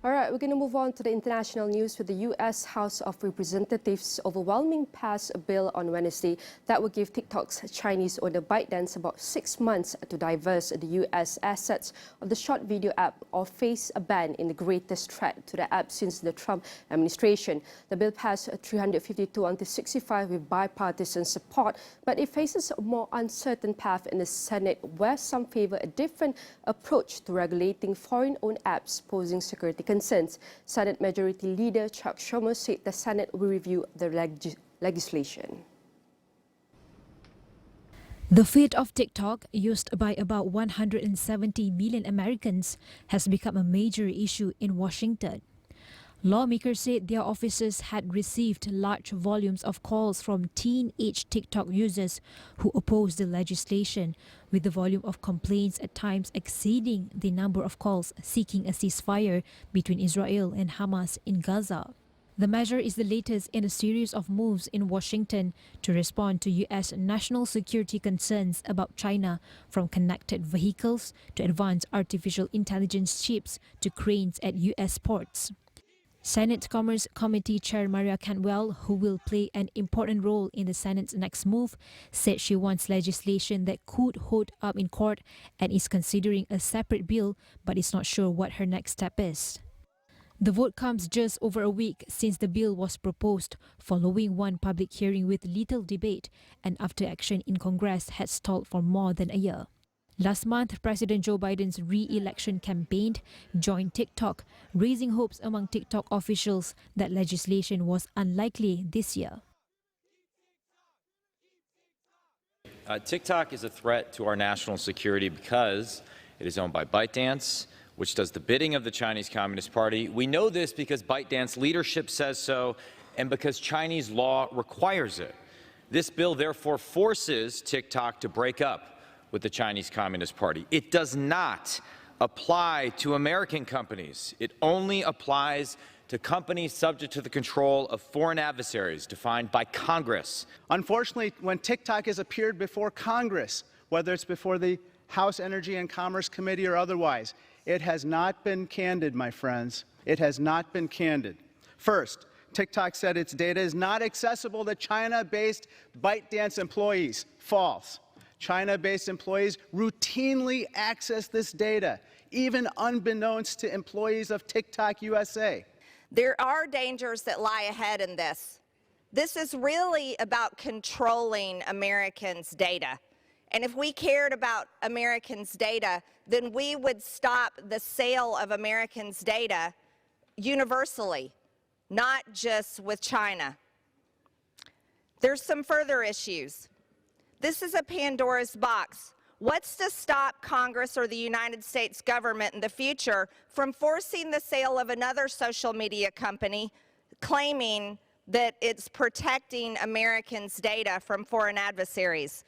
All right, we're going to move on to the international news with the U.S. House of Representatives overwhelmingly passed a bill on Wednesday that will give TikTok's Chinese owner ByteDance about 6 months to divest the U.S. assets of the short video app or face a ban in the greatest threat to the app since the Trump administration. The bill passed 352-65 with bipartisan support, but it faces a more uncertain path in the Senate where some favor a different approach to regulating foreign-owned apps posing security concerns. Senate Majority Leader Chuck Schumer said the Senate will review the legislation. The fate of TikTok, used by about 170 million Americans, has become a major issue in Washington. Lawmakers said their offices had received large volumes of calls from teenage TikTok users who opposed the legislation, with the volume of complaints at times exceeding the number of calls seeking a ceasefire between Israel and Hamas in Gaza. The measure is the latest in a series of moves in Washington to respond to U.S. national security concerns about China, from connected vehicles to advanced artificial intelligence chips to cranes at U.S. ports. Senate Commerce Committee Chair Maria Cantwell, who will play an important role in the Senate's next move, said she wants legislation that could hold up in court and is considering a separate bill, but is not sure what her next step is. The vote comes just over a week since the bill was proposed, following one public hearing with little debate and after action in Congress had stalled for more than a year. Last month, President Joe Biden's re-election campaign joined TikTok, raising hopes among TikTok officials that legislation was unlikely this year. TikTok is a threat to our national security because it is owned by ByteDance, which does the bidding of the Chinese Communist Party. We know this because ByteDance leadership says so and because Chinese law requires it. This bill therefore forces TikTok to break up with the Chinese Communist Party. It does not apply to American companies. It only applies to companies subject to the control of foreign adversaries defined by Congress. Unfortunately, when TikTok has appeared before Congress, whether it's before the House Energy and Commerce Committee or otherwise, it has not been candid, my friends. It has not been candid. First, TikTok said its data is not accessible to China-based ByteDance employees. False. China-based employees routinely access this data, even unbeknownst to employees of TikTok USA. There are dangers that lie ahead in this. This is really about controlling Americans' data. And if we cared about Americans' data, then we would stop the sale of Americans' data universally, not just with China. There's some further issues. This is a Pandora's box. What's to stop Congress or the United States government in the future from forcing the sale of another social media company, claiming that it's protecting Americans' data from foreign adversaries?